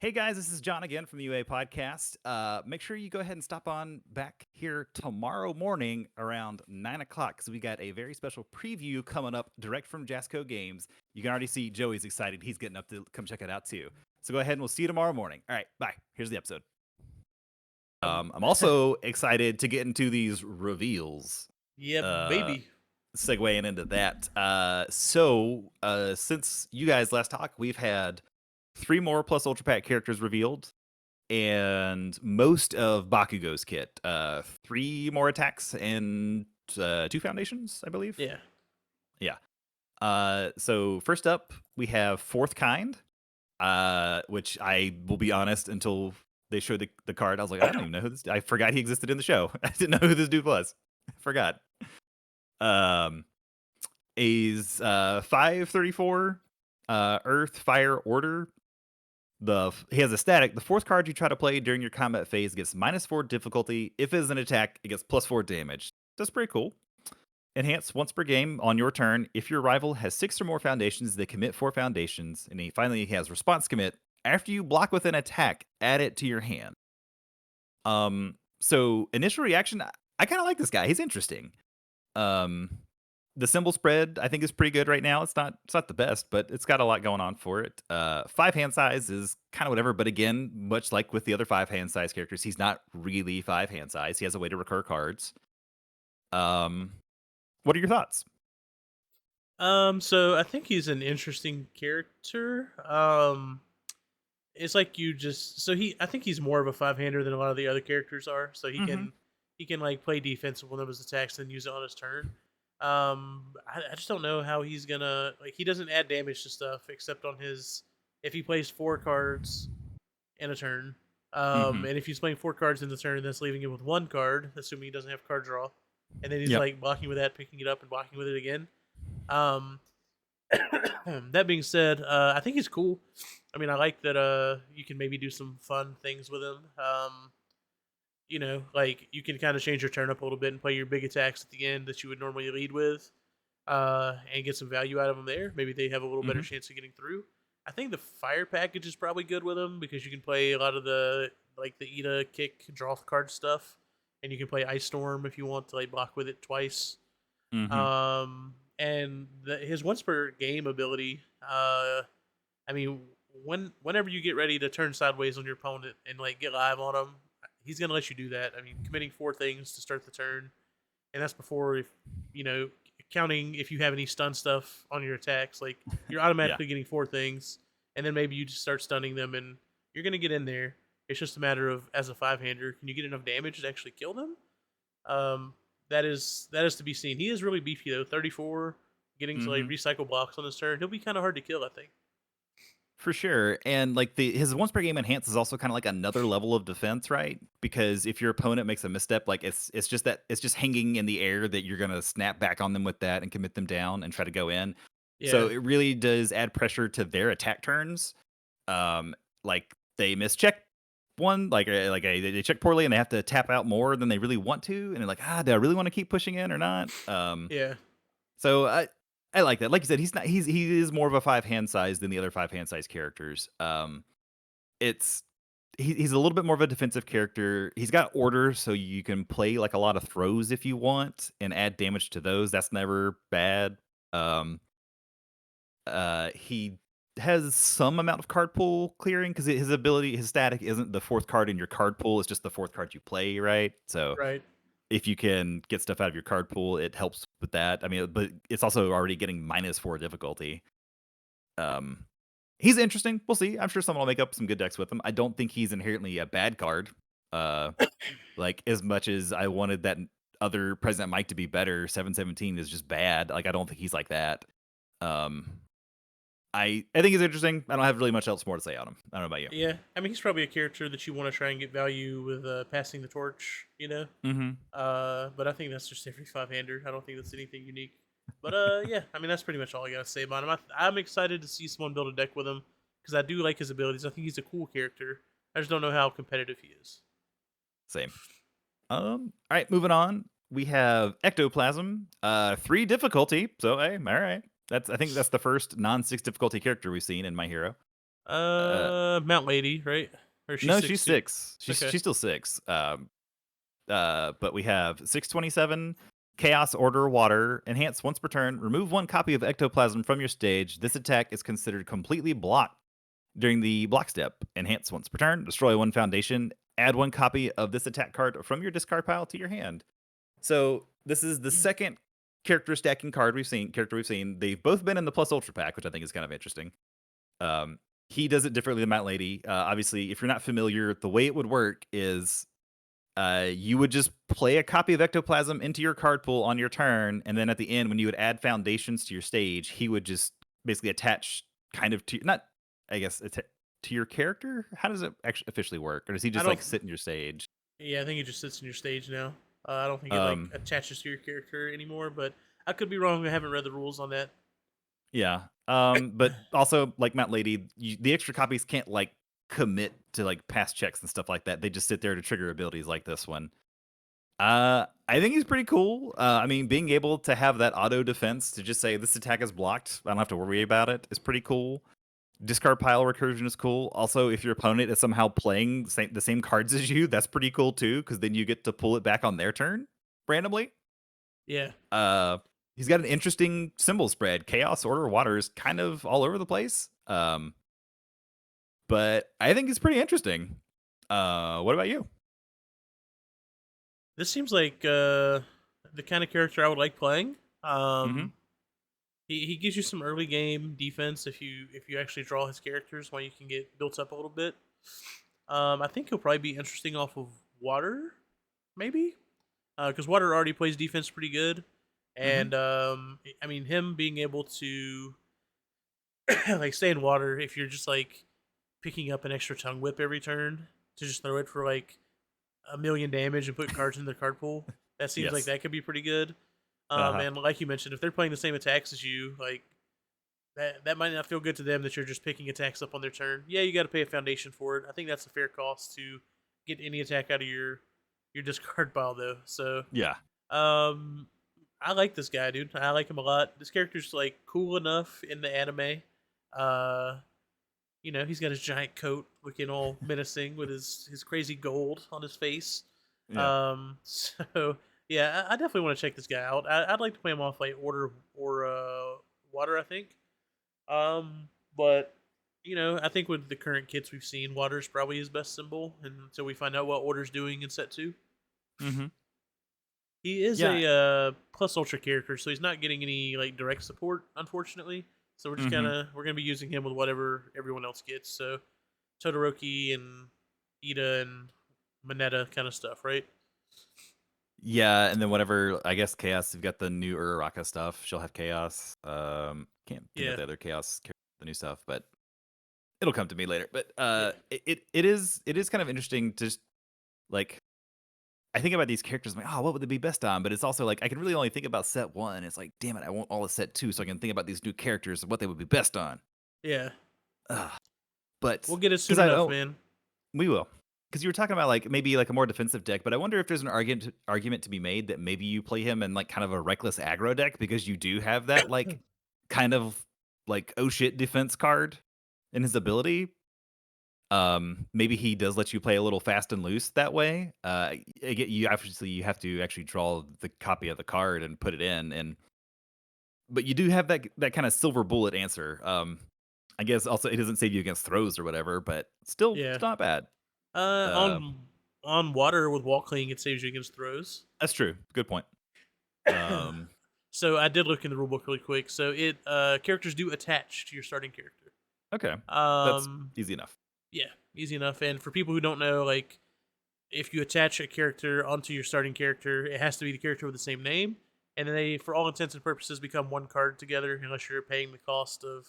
Hey guys, this is John again from the UA podcast. Make sure you go ahead and stop on back here tomorrow morning around 9 o'clock because we got a very special preview coming up direct from Jasco Games. You can already see Joey's excited. He's getting up to come check it out too. So go ahead and we'll see you tomorrow morning. All right, bye. Here's the episode. Um, I'm also excited to get into these reveals. yeah, Uh, baby. Segueing into that. Since you guys last talked, we've had 3 more plus Ultra Pack characters revealed, and most of Bakugo's kit. 3 more attacks and 2 foundations, I believe. Yeah. Yeah. So first up, we have Fourth Kind, which I will be honest, until they showed the card, I was like, I don't even know who this. I forgot he existed in the show. I didn't know who this dude was. I forgot. Um, he's 534, Earth, Fire, Order. He has a static. The fourth card you try to play during your combat phase gets -4 difficulty. If it is an attack, it gets +4 damage. That's pretty cool. Enhance once per game on your turn. If your rival has 6 or more foundations, they commit 4 foundations. And he has response commit. After you block with an attack, add it to your hand. So initial reaction, I kind of like this guy. He's interesting. Um, the symbol spread I think is pretty good right now. It's not the best, but it's got a lot going on for it. 5 hand size is kind of whatever, but again, much like with the other 5 hand size characters, he's not really 5 hand size. He has a way to recur cards. What are your thoughts? So I think he's an interesting character. It's like you just I think he's more of a five-hander than a lot of the other characters are. So Mm-hmm. he can like play defensive with one of his attacks and use it on his turn. I just don't know how he's gonna like. He doesn't add damage to stuff except on his if he plays 4 cards in a turn. Mm-hmm. And if he's playing 4 cards in the turn, that's leaving him with 1 card, assuming he doesn't have card draw. And then he's Yep. like blocking with that, picking it up, and blocking with it again. Um, that being said, I think he's cool. I mean, I like that. You can maybe do some fun things with him. Like you can kind of change your turn up a little bit and play your big attacks at the end that you would normally lead with, and get some value out of them there. Maybe they have a little better Mm-hmm. chance of getting through. I think the fire package is probably good with them because you can play a lot of the like the Ida kick draw card stuff, and you can play Ice Storm if you want to like block with it twice. Mm-hmm. And his once per game ability. I mean, whenever you get ready to turn sideways on your opponent and like get live on him, he's gonna let you do that. I mean, committing 4 things to start the turn, and that's before if you know counting if you have any stun stuff on your attacks. Like you're Yeah. automatically getting 4 things, and then maybe you just start stunning them, and you're gonna get in there. It's just a matter of as a five-hander, can you get enough damage to actually kill them? Um, that is to be seen. He is really beefy though. 34, getting to like Mm-hmm. recycle blocks on his turn. He'll be kind of hard to kill, I think. For sure. And like his once per game enhance is also kind of like another level of defense, right? Because if your opponent makes a misstep, like it's just that it's just hanging in the air that you're gonna snap back on them with that and commit them down and try to go in. So Yeah, it really does add pressure to their attack turns. Like they mischeck one, they check poorly and they have to tap out more than they really want to, and they're like, do I really want to keep pushing in or not? yeah, So I like that. Like you said, he is more of a 5 hand size than the other 5 hand size characters. It's he's a little bit more of a defensive character. He's got order, so you can play like a lot of throws if you want and add damage to those. That's never bad. Um, he has some amount of card pool clearing because his static isn't the fourth card in your card pool. It's just the fourth card you play, right? So right. if you can get stuff out of your card pool, it helps with that. I mean, but it's also already getting -4 difficulty. Um, he's interesting. We'll see. I'm sure someone will make up some good decks with him. I don't think he's inherently a bad card. Uh, like as much as I wanted that other President Mike to be better, 717 is just bad. Like I don't think he's like that. Um, I think he's interesting. I don't have really much else more to say on him. I don't know about you. Yeah, I mean he's probably a character that you want to try and get value with passing the torch, you know. Mm-hmm. But I think that's just every five-hander. I don't think that's anything unique. But yeah, I mean that's pretty much all I gotta say about him. I'm excited to see someone build a deck with him because I do like his abilities. I think he's a cool character. I just don't know how competitive he is. Same. All right, moving on. We have Ectoplasm, 3 difficulty. So hey, all right. I think that's the first non-6 difficulty character we've seen in My Hero. Uh, Mount Lady, right? Or she's no, 6 she's too? 6. Okay. She's still 6. But we have 627 Chaos Order Water. Enhance once per turn. Remove 1 copy of Ectoplasm from your stage. This attack is considered completely blocked during the block step. Enhance once per turn. Destroy 1 foundation. Add 1 copy of this attack card from your discard pile to your hand. So this is the second character stacking card character we've seen. They've both been in the Plus Ultra pack, which I think is kind of interesting. Um, he does it differently than Mount Lady. Obviously, if you're not familiar, the way it would work is you would just play a copy of Ectoplasm into your card pool on your turn, and then at the end, when you would add foundations to your stage, he would just basically attach kind of to not, I guess, to your character. How does it actually officially work, or does he I just don't. like sit in your stage? Yeah, I think it just sits in your stage now. I don't think it like Um, attaches to your character anymore, but I could be wrong. I haven't read the rules on that. yeah. But also like Mount Lady, the extra copies can't like commit to like past checks and stuff like that. They just sit there to trigger abilities like this one. I think he's pretty cool. I mean, being able to have that auto defense to just say this attack is blocked, I don't have to worry about it, is pretty cool. Discard pile recursion is cool. Also, if your opponent is somehow playing the same cards as you, that's pretty cool too, because then you get to pull it back on their turn randomly. Yeah, Uh, he's got an interesting symbol spread. Chaos, Order, Water is kind of all over the place. But I think it's pretty interesting. What about you? this seems like the kind of character I would like playing. Mm-hmm. Um, he gives you some early game defense if you actually draw his characters, while you can get built up a little bit. I think he'll probably be interesting off of water, maybe, because water already plays defense pretty good, Mm-hmm. and I mean him being able to like stay in water if you're just like picking up an extra tongue whip every turn to just throw it for like a million damage and put cards in the card pool. That seems like Yes. that could be pretty good. Uh-huh. And like you mentioned, if they're playing the same attacks as you, like that might not feel good to them that you're just picking attacks up on their turn. Yeah, you got to pay a foundation for it. I think that's a fair cost to get any attack out of your discard pile though. So Yeah. um, I like this guy, dude. I like him a lot. This character's like cool enough in the anime. Uh, he's got his giant coat looking all menacing with his crazy gold on his face. Yeah. So yeah, I definitely want to check this guy out. I'd like to play him off like order or water, I think. But I think with the current kits we've seen, water's probably his best symbol, and until we find out what order's doing in set 2. Mm-hmm. He is Yeah. a plus ultra character, so he's not getting any like direct support, unfortunately. So Mhm. we're gonna be using him with whatever everyone else gets. So Todoroki and Ida and Mineta kind of stuff, right? Yeah, and then whatever, I guess Chaos, you've got the new Uraraka stuff. She'll have Chaos. Can't think of Yeah, the other the new stuff, but it'll come to me later. But yeah, it is kind of interesting to just like I think about these characters, I'm like, oh, what would they be best on? But it's also like I can really only think about set one. It's like, damn it, I want all of set two, so I can think about these new characters and what they would be best on. yeah. Ugh. But We'll get it because soon I enough, don't, man. we will. Because you were talking about like maybe like a more defensive deck, but I wonder if there's an argument to be made that maybe you play him in like kind of a reckless aggro deck because you do have that like kind of like oh shit defense card in his ability. Maybe he does let you play a little fast and loose that way. Again, you have to actually draw the copy of the card and put it in, and but you do have that kind of silver bullet answer. I guess also it doesn't save you against throws or whatever, but still Yeah. it's not bad. Uh, Uh, on on water with wall cleaning, it saves you against throws. that's true. Good point. Um, So I did look in the rulebook really quick. So it characters do attach to your starting character. okay, that's Um, easy enough. yeah, easy enough. And for people who don't know, like if you attach a character onto your starting character, it has to be the character with the same name, and then they, for all intents and purposes, become one card together unless you're paying the cost of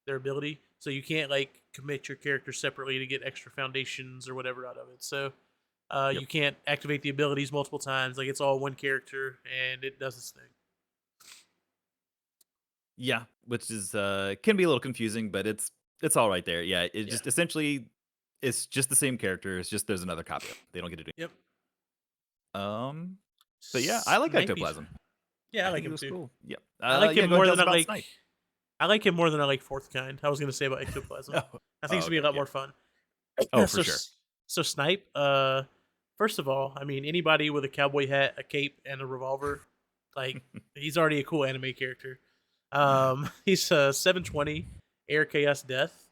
their ability. So you can't like commit your character separately to get extra foundations or whatever out of it. So Yep. you can't activate the abilities multiple times. Like it's all one character and it does its thing. Yeah, which is can be a little confusing, but it's all right there. Yeah, it Yeah. just essentially it's just the same character. It's just there's another copy of it. They don't get to do. Yep. Um, but yeah, I like Snipe. Ectoplasm. Yeah, I I like think it him was too. cool. Yep. I like Yeah, him go ahead and more tell than us I about like. Snipe. I like him more than I like fourth kind. I was gonna say about Ectoplasm. Oh, I think oh, it's gonna be okay, a lot yeah. more fun. Oh, for so sure. so Snipe. First of all, I mean anybody with a cowboy hat, a cape, and a revolver, like he's already a cool anime character. He's 720 Air Chaos Death.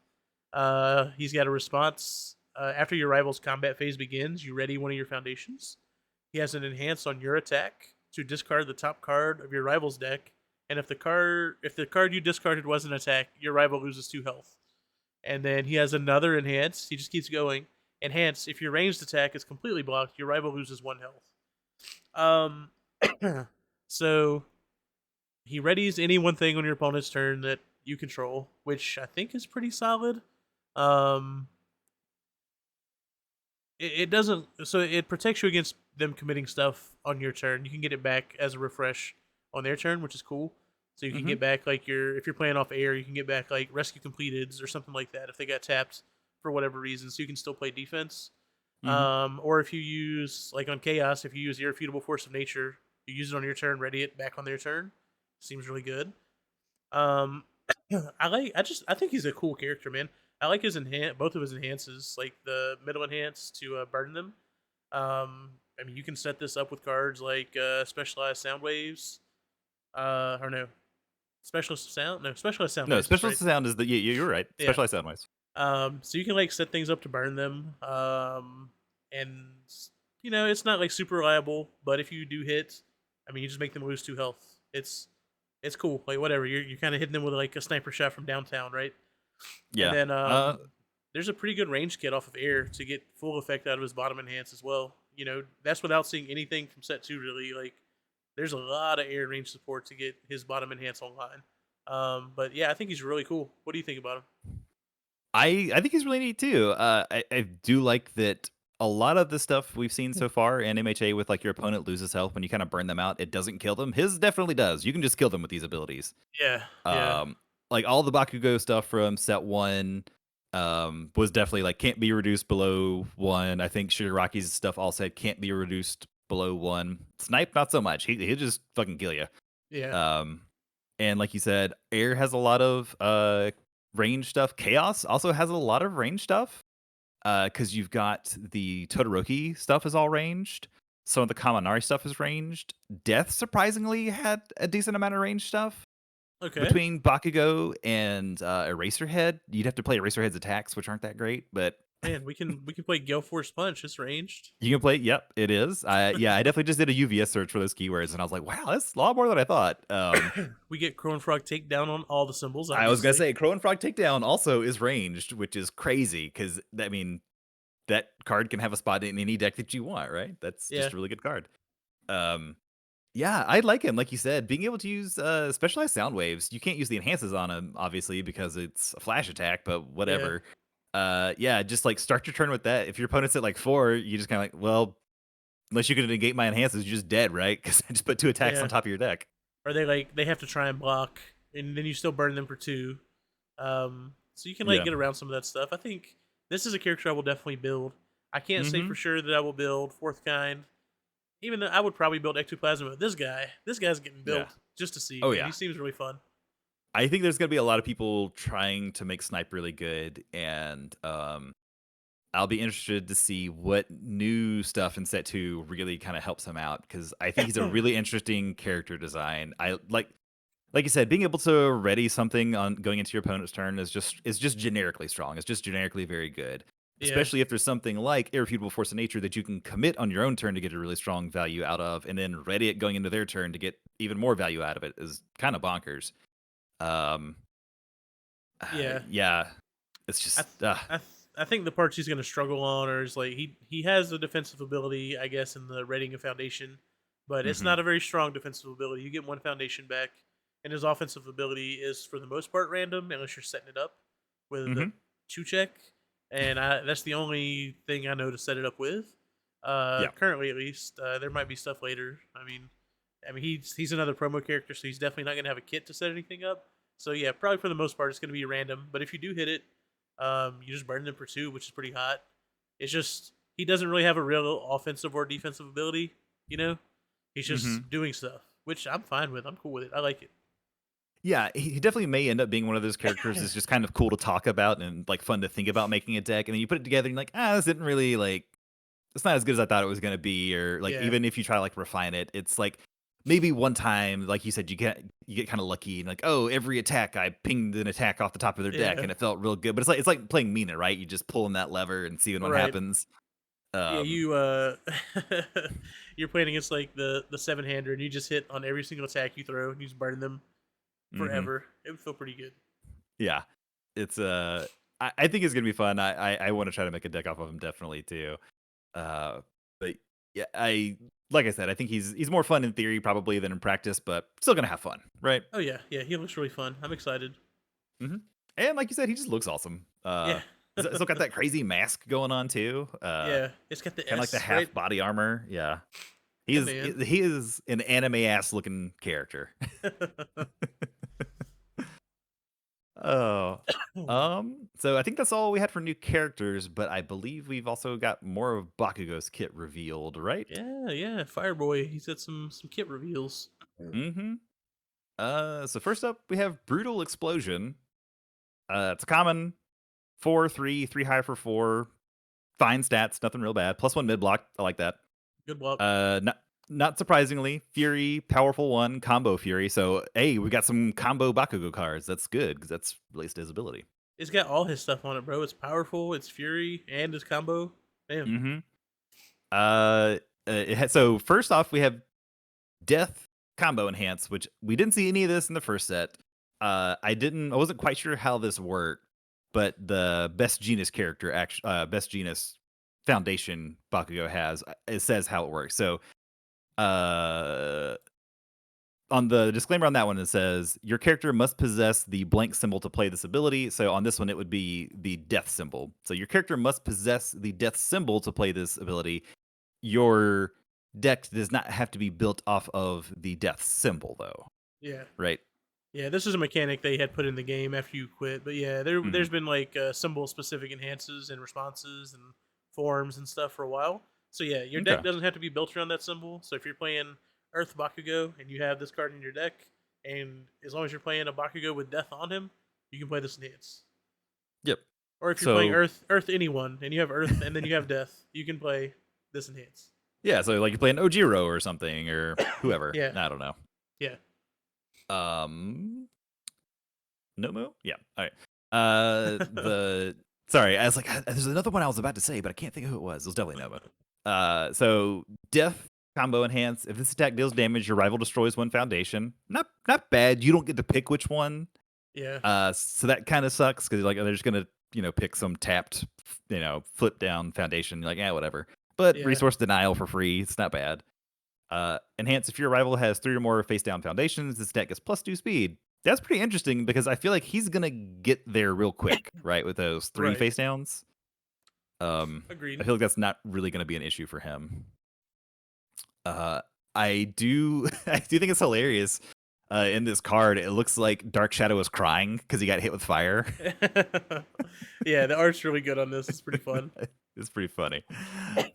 He's got a response after your rival's combat phase begins. You ready one of your foundations. He has an enhance on your attack to discard the top card of your rival's deck, and if the card you discarded was an attack, your rival loses 2 health. And then he has another enhance. He just keeps going. Enhance. If your ranged attack is completely blocked, your rival loses 1 health. Um, so he readies any one thing on your opponent's turn that you control, which I think is pretty solid. Um, it doesn't, so it protects you against them committing stuff on your turn. You can get it back as a refresh on their turn, which is cool. So you can Hmm. get back like your if you're playing off air, you can get back like rescue completeds or something like that if they got tapped for whatever reason. So you can still play defense. Hmm. Or if you use like on chaos, if you use irrefutable force of nature, you use it on your turn, ready it back on their turn. Seems really good. Um, I think he's a cool character, man. I like his both of his enhances, like the middle enhance to burn them. I mean, you can set this up with cards like specialized sound waves. Or no, specialized sound No, waves. That's special right. sound is the yeah, you're right. Yeah. Specialized sound wise. So you can like set things up to burn them. And it's not like super reliable, but if you do hit, I mean, you just make them lose 2 health. It's cool. Like whatever, you're kind of hitting them with like a sniper shot from downtown, right? And Yeah. then there's a pretty good range kit off of air to get full effect out of his bottom enhance as well. That's without seeing anything from set two really. Like there's a lot of air range support to get his bottom enhance online. But yeah, I think he's really cool. What do you think about him? I think he's really neat too. I do like that a lot of the stuff we've seen so far in MHA with like your opponent loses health when you kind of burn them out, it doesn't kill them. His definitely does. You can just kill them with these abilities. Yeah, yeah, Um, like all the Bakugo stuff from set one, was definitely like can't be reduced below one. I think Shigaraki's stuff all said can't be reduced below one. Snipe, not so much. He'll just fucking kill you. yeah. Um, and like you said, Air has a lot of range stuff. Chaos also has a lot of range stuff. Because you've got the Todoroki stuff is all ranged. Some of the Kaminari stuff is ranged. Death surprisingly had a decent amount of range stuff. Okay, Between Bakugo and Eraserhead, you'd have to play Eraserhead's attacks, which aren't that great, but man, we can play Gale Force Punch. It's ranged. you can play. Yep, it is. Yeah, I definitely just did a UVS search for those keywords, and I was like, wow, that's a lot more than I thought. We get Crow and Frog takedown on all the symbols, I was gonna obviously. say Crow and Frog Takedown also is ranged, which is crazy because I mean that card can have a spot in any deck that you want, right? That's Yeah, just a really good card. Um, yeah, I like him. Like you said, being able to use specialized sound waves. You can't use the enhances on him, obviously, because it's a flash attack. But yeah, whatever. Yeah, just like start your turn with that. If your opponent's at like 4, you just kind of like, well, unless you can negate my enhances, you're just dead, right? Because I just put 2 attacks on yeah. top of your deck. Or they have to try and block, and then you still burn them for 2. So you can like Yeah. get around some of that stuff. I think this is a character I will definitely build. I can't say Hmm. for sure that I will build fourth kind. Even though I would probably build Ectoplasm, but this guy's getting Yeah. built just to see, Oh man. He yeah. seems really fun. I think there's gonna be a lot of people trying to make Snipe really good, and I'll be interested to see what new stuff in set 2 really kind of helps him out because I think he's a really interesting character design. I like you said, being able to ready something on going into your opponent's turn is just generically strong. It's just generically very good. Yeah, Especially if there's something like irrefutable force of nature that you can commit on your own turn to get a really strong value out of, and then ready it going into their turn to get even more value out of it is kind of bonkers. Um, yeah. yeah, it's I just th- I th- I think the parts he's going to struggle on are is like he has the defensive ability, I guess, in the rating of foundation, but it's hmm. not a very strong defensive ability. You get one foundation back, and his offensive ability is for the most part random unless you're setting it up with the Hmm. two check, and that's the only thing I know to set it up with. Yeah. Currently, at least, there might be stuff later. I mean, he's another promo character, so he's definitely not going to have a kit to set anything up. So yeah, probably for the most part, it's going to be random. But if you do hit it, you just burn them for 2, which is pretty hot. It's just he doesn't really have a real offensive or defensive ability. You know, he's Hmm. just doing stuff, which I'm fine with. I'm cool with it. I like it. Yeah, he definitely may end up being one of those characters that's just kind of cool to talk about and, like, fun to think about making a deck, and then you put it together and you're like, "Ah, this didn't really, like it's not as good as I thought it was gonna be," or, like, Yeah, even if you try to, like, refine it, it's like, maybe one time, like you said, you get kinda lucky and like, "Oh, every attack, I pinged an attack off the top of their deck, yeah, and it felt real good," but it's like playing Mina, right? You just pulling that lever and seeing what right. happens. Yeah, Um you're playing against like the seven hander, and you just hit on every single attack you throw, and you just burn them Mhm. forever. It would feel pretty good. Yeah. It's, I think it's gonna be fun. I wanna try to make a deck off of him definitely too. Uh, but yeah, like I said, I think he's more fun in theory probably than in practice, but still gonna have fun, right? Oh yeah, yeah, he looks really fun. I'm excited. Mhm. And like you said, he just looks awesome. Yeah, He's still got that crazy mask going on too. yeah. It's got the Kinda like the S, right? half body armor. Yeah. He Yeah, is man. he is an anime ass looking character. Oh. So I think that's all we had for new characters, but I believe we've also got more of Bakugo's kit revealed, right? Yeah, yeah. Fireboy. He's got some kit reveals. Mhm. So first up, we have Brutal Explosion. It's a common 4/3, 3 high for 4. Fine stats, nothing real bad. +1 mid block. I like that. Good luck. Not surprisingly, Fury, powerful 1, combo Fury. So, hey, we got some combo Bakugo cards. That's good because that's released his ability. It's got all his stuff on it, bro. It's powerful. It's Fury and his combo. Damn. Mhm. So first off, we have Death combo enhance, which we didn't see any of this in the first set. I wasn't quite sure how this worked, but the best Jeanist character, best Jeanist foundation Bakugo has, it says how it works. So, uh, on the disclaimer on that one, it says your character must possess the blank symbol to play this ability. So on this one, it would be the death symbol. So your character must possess the death symbol to play this ability. Your deck does not have to be built off of the death symbol, though, Yeah. right? Yeah, this is a mechanic they had put in the game after you quit. But yeah, there's Mhm. been like symbol specific enhances and responses and forms and stuff for a while. So yeah, your deck Okay. doesn't have to be built around that symbol. So if you're playing Earth Bakugo and you have this card in your deck, and as long as you're playing a Bakugo with Death on him, you can play this enhance. Yep. Or if you're playing So Earth anyone and you have Earth and then you have Death, you can play this enhance. yeah, so like you play an Ojiro or something or whoever. Yeah, I don't know. yeah. Um, Nomu? Yeah. All right. The sorry, I was like, there's another one I was about to say, but I can't think of who it was. It was definitely Nomu. So death combo enhance. If this attack deals damage, your rival destroys one foundation. Not bad. You don't get to pick which one. Yeah, So that kind of sucks because like they're just gonna pick some tapped flip down foundation. You're like, yeah, whatever. But yeah. resource denial for free. It's not bad. Enhance if your rival has 3 or more face down foundations, this deck gets +2 speed. That's pretty interesting because I feel like he's gonna get there real quick, right? With those 3 Right. face downs. I Agreed. feel like that's not really gonna be an issue for him. I do I do think it's hilarious. In this card, it looks like Dark Shadow is crying because he got hit with fire. Yeah, the art's really good on this. It's pretty fun. It's pretty funny.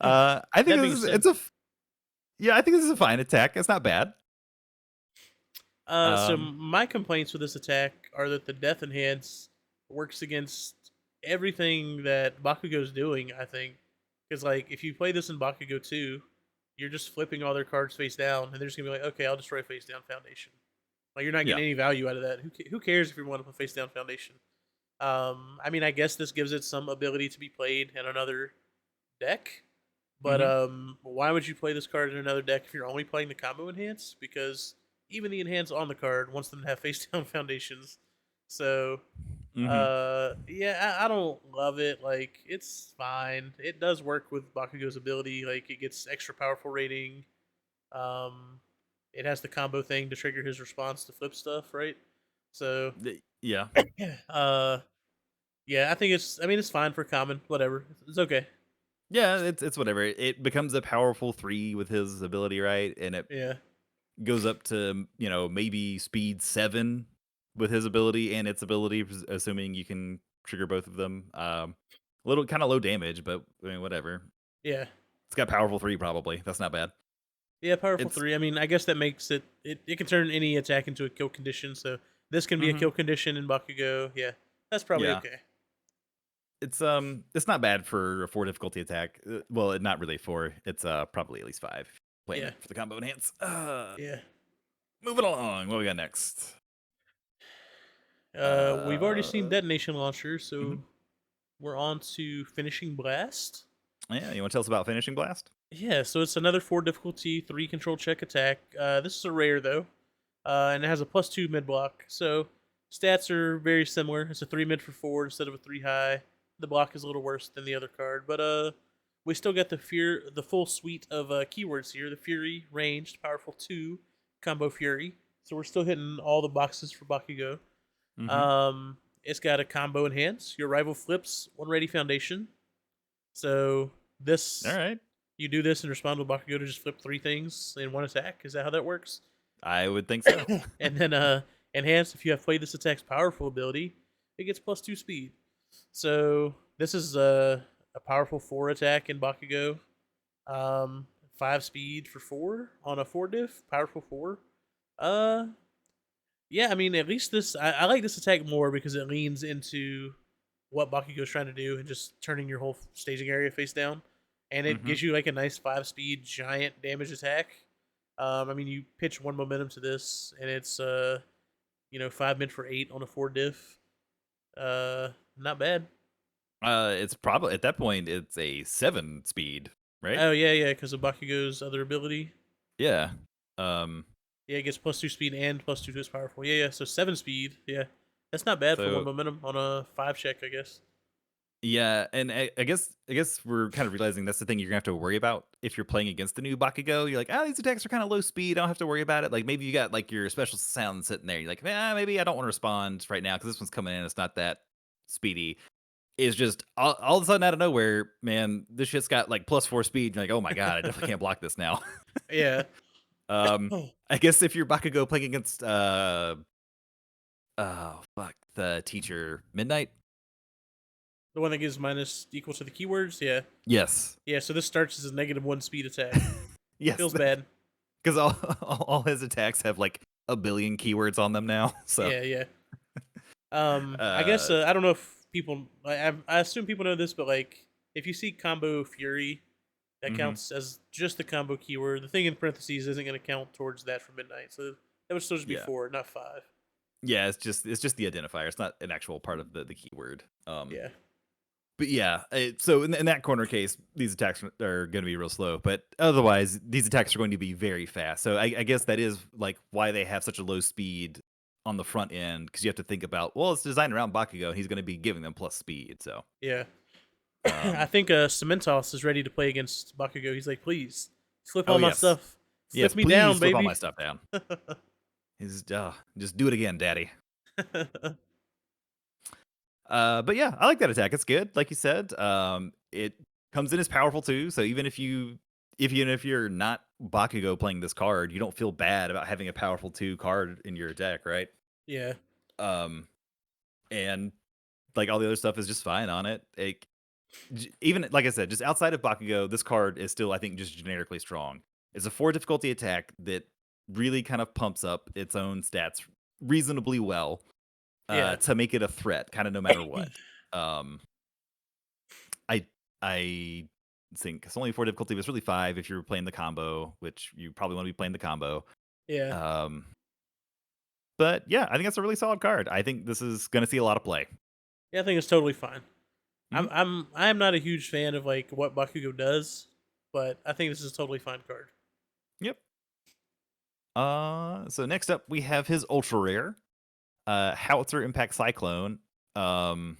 I think That this being is said, it's a f- yeah, I think this is a fine attack. It's not bad. so Um, my complaints with this attack are that the death enhance works against everything that Bakugo's doing. I think because like if you play this in Bakugo 2, you're just flipping all their cards face down, and they're just gonna be like, okay, I'll destroy face down foundation. Like you're not yeah. getting any value out of that. Who cares if you want to play face down foundation? I mean, I guess this gives it some ability to be played in another deck. But Mhm. why would you play this card in another deck if you're only playing the combo enhance? Because even the enhance on the card wants them to have face down foundations. So Mhm. yeah, I don't love it. Like it's fine. It does work with Bakugo's ability. Like it gets extra powerful rating. Um, it has the combo thing to trigger his response to flip stuff, right? So Yeah. uh, yeah, I think it's. I mean, it's fine for common. Whatever, it's okay. Yeah, it's whatever. It becomes a powerful 3 with his ability, right? And it Yeah, goes up to, maybe speed 7 with his ability and its ability, assuming you can trigger both of them. A little kind of low damage, but I mean, whatever. yeah. It's got powerful 3 probably. That's not bad. Yeah, powerful It's 3. I mean, I guess that makes it, it can turn any attack into a kill condition, so This can be a Hmm. kill condition in Bakugo. Yeah, that's probably Yeah. okay. It's not bad for a 4 difficulty attack. Well, not really 4. It's probably at least 5. Yeah, Playing for the combo enhance. yeah. Moving along. What we got next? We've already seen Uh, detonation launcher, mhm. so we're on to finishing blast. Yeah, you want to tell us about finishing blast? Yeah, so it's another 4 difficulty, 3 control check attack. This is a rare though, and it has a +2 mid block. So stats are very similar. It's a 3 mid for 4 instead of a 3 high. The block is a little worse than the other card, but we still got the full suite of keywords here: the Fury, ranged, powerful 2, combo Fury. So we're still hitting all the boxes for Bakugo. Mm-hmm. It's got a combo enhance. Your rival flips 1 ready foundation. So All this right. you do this and respond to Bakugo to just flip 3 things in 1 attack. Is that how that works? I would think so. And then enhance, if you have played this attack's powerful ability, it gets +2 speed. So this is a powerful 4 attack in Bakugo. 5 speed for 4 on a 4 diff, powerful 4. Uh yeah, I mean at least I like this attack more because it leans into what Bakugo's trying to do and just turning your whole staging area face down. And it Mm-hmm. gives you like a nice 5 speed giant damage attack. I mean you pitch 1 momentum to this and it's 5 mid for 8 on a 4 diff. Not bad. It's probably at that point it's a 7 speed, right? Oh yeah, because of Bakugo's other ability. Yeah. Um. Yeah, it gets +2 speed and +2 to its powerful. Yeah. So 7 speed. Yeah, that's not bad for 1 So momentum on a 5 check, I guess. yeah, and I guess we're kind of realizing that's the thing you're gonna have to worry about if you're playing against the new Bakugo. You're like, oh, these attacks are kind of low speed. I don't have to worry about it. Like maybe you got like your special sound sitting there. You're like, maybe I don't want to respond right now because this one's coming in. It's not that speedy. It's just all of a sudden out of nowhere, man. This shit's got like +4 speed. You're like, oh my god, I definitely can't block this now. Yeah. um, Oh, I guess if you're Bakugo playing against oh fuck, the teacher Midnight. the one that gives minus equal to the keywords. Yeah. Yes. Yeah. So this starts as a -1 speed attack. Yes, Feels bad. because all his attacks have like a billion keywords on them now. So, Yeah. Yeah. I guess uh, I don't know if people. I assume people know this, but like if you see combo Fury, that mhm. counts as just the combo keyword. The thing in parentheses isn't going to count towards that for midnight. So that would still just be Yeah, 4, not 5. yeah. It's just the identifier. It's not an actual part of the keyword. Yeah. But yeah. So in that corner case, these attacks are going to be real slow. But otherwise, these attacks are going to be very fast. So I guess that is like why they have such a low speed on the front end because you have to think about well, it's designed around Bakugo. He's going to be giving them plus speed. So Yeah. I um, think Cementos is ready to play against Bakugo. He's like, please flip oh all my yes, stuff. yes. Flip me Please down, flip all my baby. stuff down. He's just do it again, daddy. But yeah, I like that attack. It's good, like you said. It comes in as powerful too. So even if you're not Bakugo playing this card, you don't feel bad about having a powerful 2 card in your deck, right? Yeah. Um, and like all the other stuff is just fine on it. Even like I said, just outside of Bakugo, this card is still I think just generically strong. It's a 4 difficulty attack that really kind of pumps up its own stats reasonably well Yeah. to make it a threat, kind of no matter what. Um, I I think it's only 4 difficulty, but it's really 5 if you're playing the combo, which you probably want to be playing the combo. Yeah. Um, but yeah, I think that's a really solid card. I think this is going to see a lot of play. Yeah, I think it's totally fine. Mhm. I'm not a huge fan of like what Bakugo does, but I think this is a totally fine card. Yep. So next up we have his ultra rare, Howitzer Impact Cyclone. Um,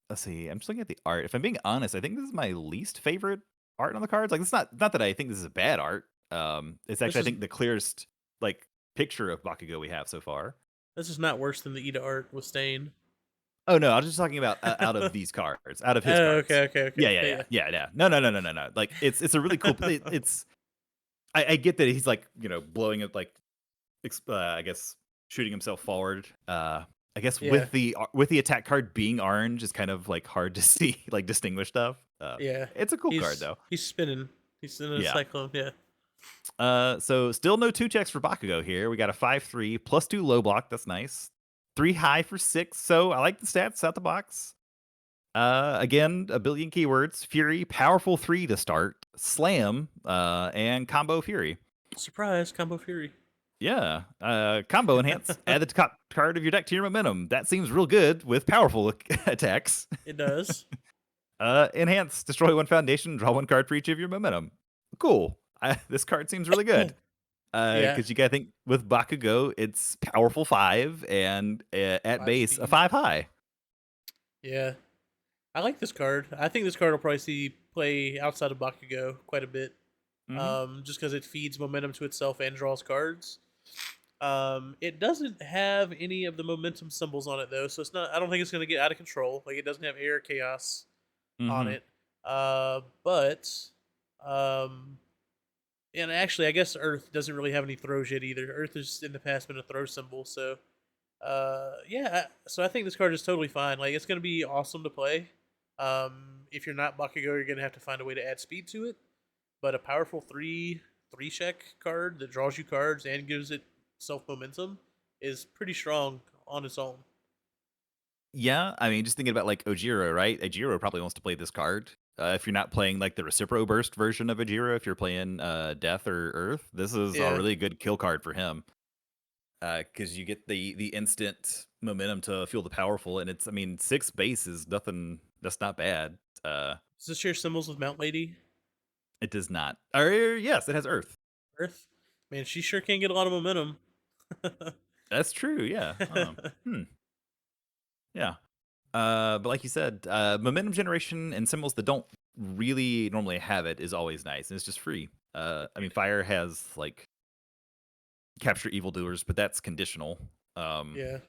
let's see. I'm just looking at the art. If I'm being honest, I think this is my least favorite art on the cards. Like, it's not that I think this is bad art. It's This actually I is think the clearest like picture of Bakugo we have so far. this is not worse than the Ida art with Stain. Oh no, I was just talking about out of these cards, out of his Oh, cards. okay. Yeah. Yeah. No. Like it's a really cool. It's I get that he's like blowing it like I guess shooting himself forward. I guess Yeah. with the attack card being orange is kind of like hard to see like distinguish stuff. Yeah. It's a cool card though. He's spinning. He's in a Yeah. cyclone. Yeah. So still no 2 checks for Bakugo here. We got a 5/3 +2 low block. That's nice. 3 high for 6, so I like the stats out the box. Again, a billion keywords: Fury, powerful 3 to start, Slam, and Combo Fury. Surprise, Combo Fury. Yeah, combo enhance. Add the top card of your deck to your momentum. That seems real good with powerful attacks. It does. Enhance. Destroy 1 foundation. Draw 1 card for each of your momentum. Cool. This card seems really good. Yeah, Because you gotta think with Bakugo, it's powerful 5 and at 5 base a speed. 5 high. Yeah. I like this card. I think this card will probably see play outside of Bakugo quite a bit. Hmm. Just because it feeds momentum to itself and draws cards. It doesn't have any of the momentum symbols on it though, so it's not. I don't think it's going to get out of control. Like it doesn't have air chaos on Hmm. it. But um, and actually, I guess Earth doesn't really have any throws yet either. Earth has in the past been a throw symbol, so yeah. So I think this card is totally fine. Like it's going to be awesome to play. If you're not Bakugo, you're going to have to find a way to add speed to it. But a powerful three check card that draws you cards and gives it self momentum is pretty strong on its own. Yeah, I mean, just thinking about like Ojiro, right? Ojiro probably wants to play this card. If you're not playing like the Recipro Burst version of Ojiro, if you're playing Death or Earth, this is a Yeah. really good kill card for him. Because you get the instant momentum to feel the powerful, and it's I mean 6 base is nothing. That's not bad. Does this share symbols with Mount Lady? It does not. Or yes, it has Earth. Earth? Man, she sure can get a lot of momentum. That's true. Yeah. Hmm. Yeah. But like you said, momentum generation and symbols that don't really normally have it is always nice, and it's just free. I mean, Fire has like capture evildoers, but that's conditional. Um, Yeah,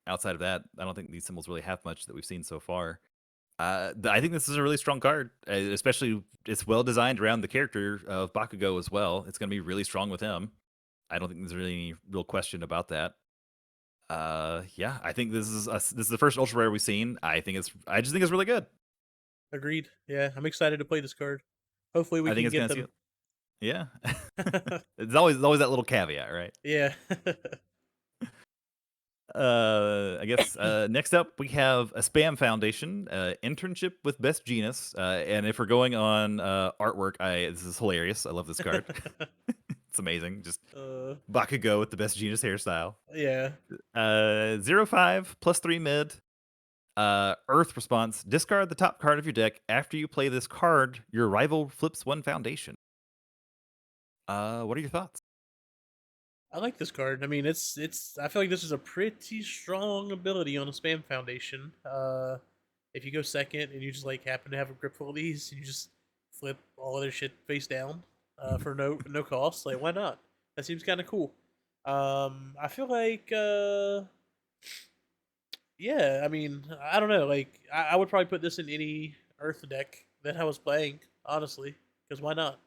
Outside of that, I don't think these symbols really have much that we've seen so far. I think this is a really strong card, especially it's well designed around the character of Bakugo as well. It's going to be really strong with him. I don't think there's really any real question about that. Yeah, I think this is the first ultra rare we've seen. I just think it's really good. agreed. Yeah, I'm excited to play this card. Hopefully, we I think can it's get gonna see them. it. Yeah. It's always that little caveat, right? Yeah. I guess next up we have a spam foundation internship with best Jeanist. And if we're going on artwork, I this is hilarious. I love this card. It's amazing. Just uh, Bakugo with the best Jeanist hairstyle. yeah. 0/5 +3 mid. Earth response: discard the top card of your deck. After you play this card, your rival flips 1 foundation. What are your thoughts? I like this card. I mean, it's. I feel like this is a pretty strong ability on a spam foundation. If you go second and you just like happen to have a grip full of these, and you just flip all of their shit face down, for no cost. Like, why not? That seems kind of cool. I feel like, yeah. I mean, I don't know. Like, I would probably put this in any Earth deck that I was playing, honestly, because why not?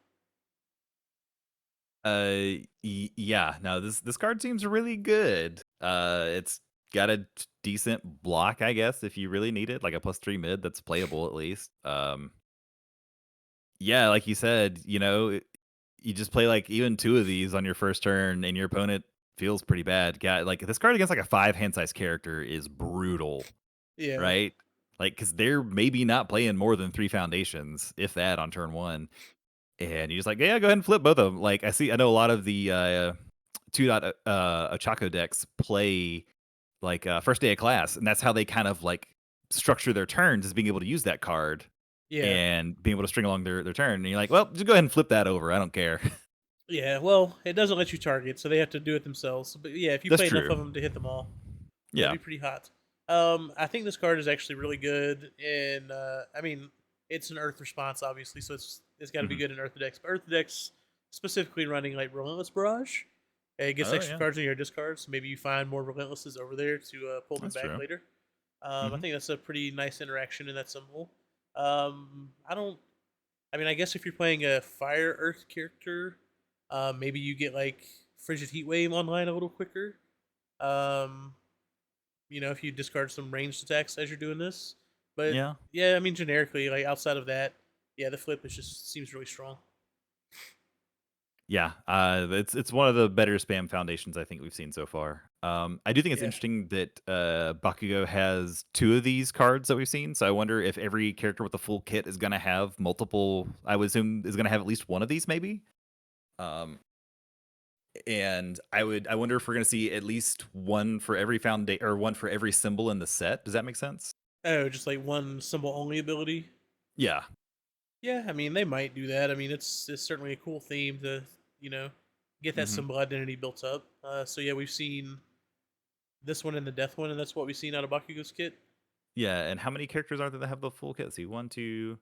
Yeah. No, this card seems really good. It's got a decent block, I guess, if you really need it, like a +3 mid that's playable at least. Yeah, like you said, you just play like even 2 of these on your first turn, and your opponent feels pretty bad. Yeah, like this card against like a 5 hand size character is brutal, Yeah, right? Like, because they're maybe not playing more than 3 foundations, if that, on turn 1. And you're just like, yeah, go ahead and flip both of them. Like I know a lot of the 2 Ochako decks play like first day of class, and that's how they kind of like structure their turns is being able to use that card yeah. and being able to string along their turn. And you're like, well, just go ahead and flip that over. I don't care. Yeah, well, it doesn't let you target, so they have to do it themselves. But yeah, if you That's play enough true. of them to hit them all, that'd Yeah. be pretty hot. I think this card is actually really good, and I mean, it's an Earth response, obviously, so it's got to be Hmm. good in Earth decks. But Earth decks, specifically running like Relentless Barrage, it gets Oh extra yeah, cards in your discard, so maybe you find more Relentlesses over there to pull them that's back true. later. I Hmm. think that's a pretty nice interaction in that symbol. I don't I mean, I guess if you're playing a Fire Earth character, maybe you get like Frigid Heat Wave online a little quicker. Um, if you discard some ranged attacks as you're doing this. But Yeah. yeah, I mean, generically, like outside of that, yeah, the flip is just seems really strong. Yeah, it's one of the better spam foundations I think we've seen so far. I do think it's Yeah. interesting that Bakugo has two of these cards that we've seen. So I wonder if every character with a full kit is going to have multiple. I would assume is going to have at least one of these, maybe. Um, and I wonder if we're going to see at least one for every foundation or one for every symbol in the set. Does that make sense? Oh, just like one symbol only ability. Yeah. Yeah, I mean they might do that. I mean it's certainly a cool theme to you know get that hmm symbol identity built up. So yeah, we've seen this one and the death one, and that's what we've seen out of Bakugo's kit. Yeah. And how many characters are there that have the full kit? Let's see, one, two,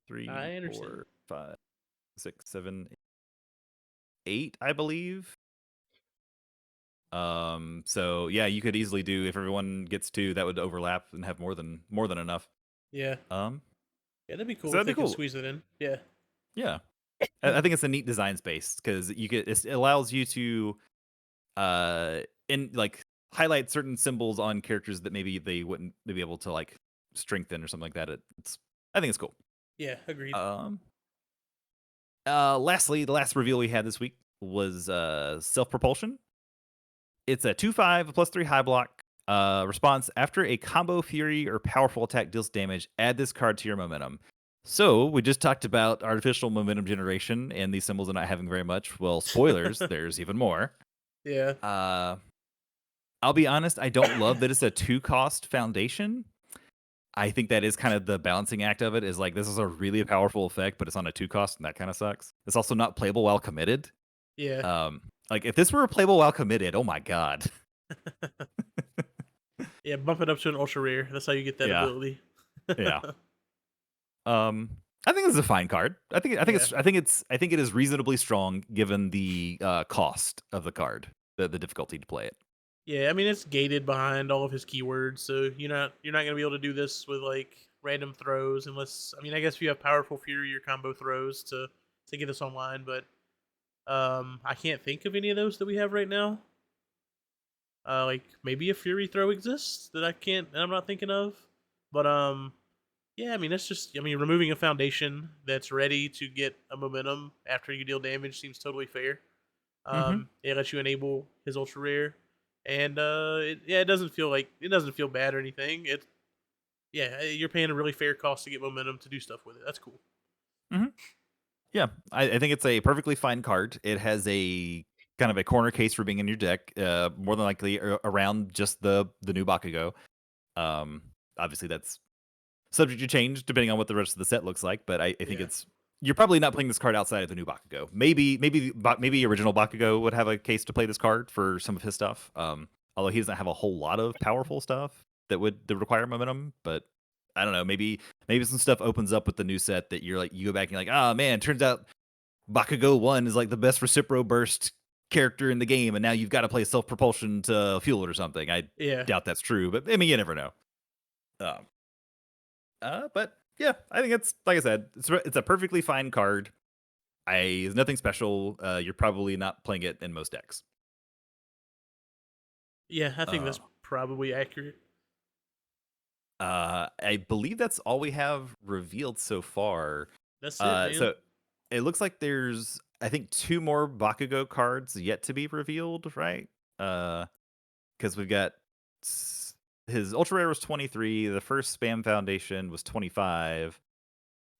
three, I understand. 4, 5, 6, 7, 8, I believe. So yeah, you could easily do if everyone gets two, that would overlap and have more than enough. Yeah, Um, yeah, that'd be so cool if that'd they be can cool. squeeze it in. Yeah, Yeah, I think it's a neat design space because it allows you to in like highlight certain symbols on characters that maybe they wouldn't be able to like strengthen or something like that. It's I think it's cool. yeah, agreed. Um, lastly, the last reveal we had this week was self-propulsion. It's a 2/5 +3 high block. Response after a combo fury or powerful attack deals damage, add this card to your momentum. So we just talked about artificial momentum generation and these symbols are not having very much. Well, spoilers, there's even more. Yeah, Uh, I'll be honest, I don't love that it's a 2 cost foundation. I think that is kind of the balancing act of it. Is like this is a really powerful effect, but it's on a 2 cost, and that kind of sucks. It's also not playable while committed. yeah, Like if this were playable while committed, oh my god. yeah. Bump it up to an ultra rare. That's how you get that Yeah, ability. yeah. I think this is a fine card. Yeah, I think it is reasonably strong given the cost of the card, the difficulty to play it. yeah. I mean it's gated behind all of his keywords, so you're not gonna be able to do this with like random throws unless I mean I guess if you have powerful fury or combo throws to get this online, but I can't think of any of those that we have right now. Like maybe a Fury throw exists that I can't that I'm not thinking of. But yeah, I mean that's just I mean removing a foundation that's ready to get a momentum after you deal damage seems totally fair. hmm It lets you enable his ultra rare. And it doesn't feel bad or anything. It yeah, you're paying a really fair cost to get momentum to do stuff with it. That's cool. hmm Yeah, I think it's a perfectly fine card. It has a kind of a corner case for being in your deck, more than likely around just the new Bakugo. Um, Obviously that's subject to change depending on what the rest of the set looks like, but I think Yeah. it's you're probably not playing this card outside of the new Bakugo. Maybe original Bakugo would have a case to play this card for some of his stuff. Although he doesn't have a whole lot of powerful stuff that require momentum, but I don't know. Maybe some stuff opens up with the new set that you're like you go back and you're like, oh man, turns out Bakugo one is like the best Recipro burst character in the game, and now you've got to play self propulsion to fuel it or something. I Yeah. doubt that's true, but I mean you never know. Um, but yeah, I think it's like I said, it's a perfectly fine card. It's nothing special. You're probably not playing it in most decks. Yeah, I think Uh, that's probably accurate. I believe that's all we have revealed so far. That's it, man. So it looks like there's I think two more Bakugo cards yet to be revealed, right? Because we've got his ultra rare was 23. The first spam foundation was 25.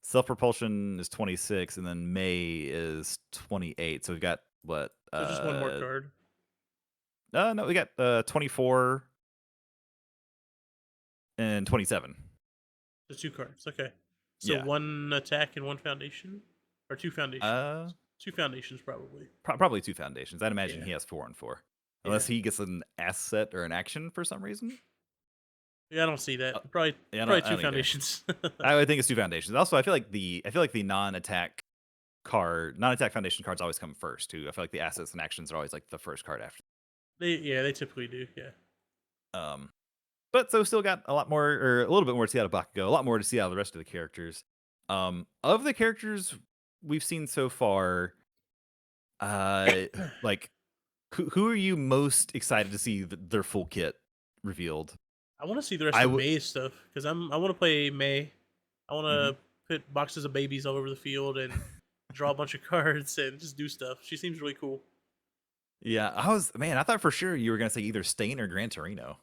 Self propulsion is 26, and then May is 28. So we've got what? So just one more card. No, we got 24 and 27. So two cards. Okay. So Yeah. one attack and one foundation, or two Uh, foundations. Two foundations probably. Probably two foundations. I'd imagine Yeah. he has 4 and 4, Yeah. unless he gets an asset or an action for some reason. Yeah, I don't see Uh, that. Probably yeah, probably I two don't either. foundations. I would think it's two foundations. Also, I feel like the non-attack foundation cards always come first too. I feel like the assets and actions are always like the first card after. they typically do. Yeah. Um, but so still got a lot more, or a little bit more to see out of Bakugo, a lot more to see out of the rest of the characters. Of the characters we've seen so far, uh, like who are you most excited to see their full kit revealed? I want to see the rest I of would. May's stuff because I want to play May. I want Mhm. to put boxes of babies all over the field and draw a bunch of cards and just do stuff. She seems really cool. Yeah, I thought for sure you were gonna say either Stain or Gran Torino.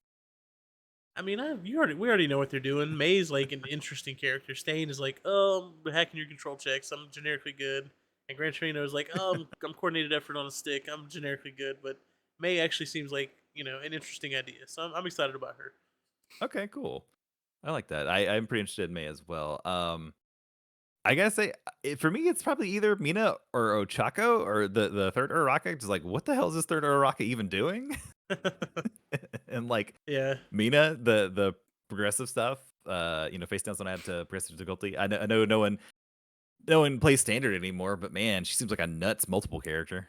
I mean, we already know what they're doing. May's like an interesting character. Stain is like, hacking your control checks. I'm generically good. And Gran Torino is like, I'm coordinated effort on a stick. I'm generically good. But May actually seems like an interesting idea. So I'm excited about her. Okay, cool. I like that. I'm pretty interested in May as well. I gotta say, for me, it's probably either Mina or Ochako or the third Uraraka. Just like, what the hell is this third Uraraka even doing? And like Yeah. Mina, the progressive stuff, face downs don't add to progressive difficulty. I know no one plays standard anymore, but man, she seems like a nuts multiple character,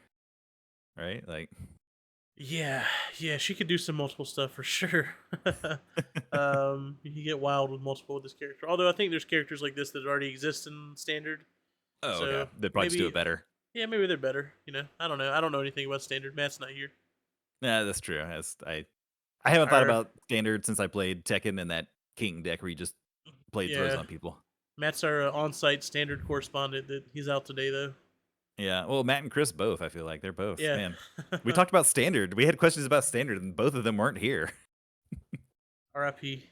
right? Like, Yeah, yeah, she could do some multiple stuff for sure. You can get wild with multiple with this character. Although I think there's characters like this that already exist in standard, oh, okay, so they'd probably just do it maybe, better. yeah, maybe they're better. I don't know. I don't know anything about standard. Matt's not here. Yeah, that's true. I haven't thought Our about standard since I played Tekken and that King deck where you just played throws Yeah, on people. Matt's our on-site standard correspondent. That he's out today though. Yeah, well, Matt and Chris both. I feel like they're both. Yeah. Man, we talked about standard. We had questions about standard, and both of them weren't here. R.I.P.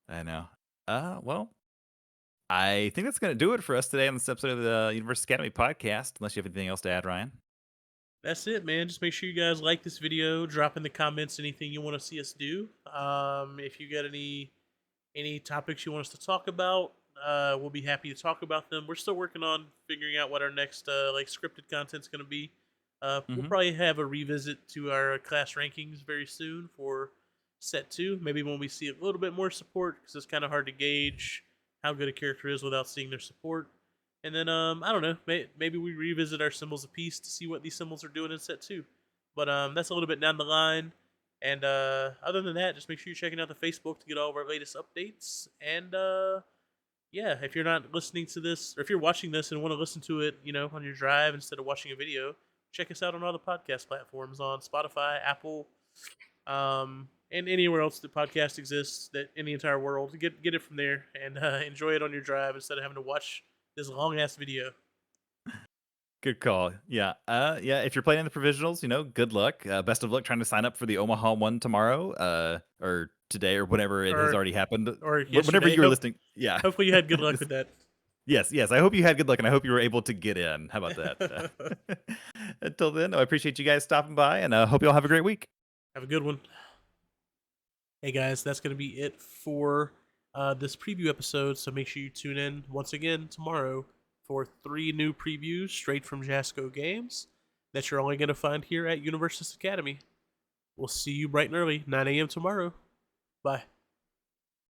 I know. Well, I think that's gonna do it for us today on this episode of the Universe Academy podcast. Unless you have anything else to add, Ryan. That's it, man. Just make sure you guys like this video. Drop in the comments anything you want to see us do. If you got any topics you want us to talk about, we'll be happy to talk about them. We're still working on figuring out what our next like scripted content's going to be. We'll Hmm. probably have a revisit to our class rankings very soon for set 2. Maybe when we see a little bit more support, because it's kind of hard to gauge how good a character is without seeing their support. And then I don't know, maybe we revisit our symbols of peace to see what these symbols are doing in set 2. But that's a little bit down the line. And other than that, just make sure you're checking out the Facebook to get all of our latest updates. And yeah, if you're not listening to this, or if you're watching this and want to listen to it, on your drive instead of watching a video, check us out on all the podcast platforms on Spotify, Apple, and anywhere else the podcast exists that in the entire world. Get it from there and enjoy it on your drive instead of having to watch this long ass video. Good call. Yeah. Yeah. If you're playing in the provisionals, good luck. Best of luck trying to sign up for the Omaha one tomorrow, or today, or whenever it has Or already happened. or Whenever yesterday. you were listening. Yeah. Hopefully you had good luck with that. Yes. Yes. I hope you had good luck, and I hope you were able to get in. How about that? Until then, I appreciate you guys stopping by, and hope you all have a great week. Have a good one. Hey guys, that's going to be it for this preview episode. So make sure you tune in once again tomorrow for 3 new previews straight from Jasco Games that you're only going to find here at Universus Academy. We'll see you bright and early, 9 a.m. tomorrow. Bye.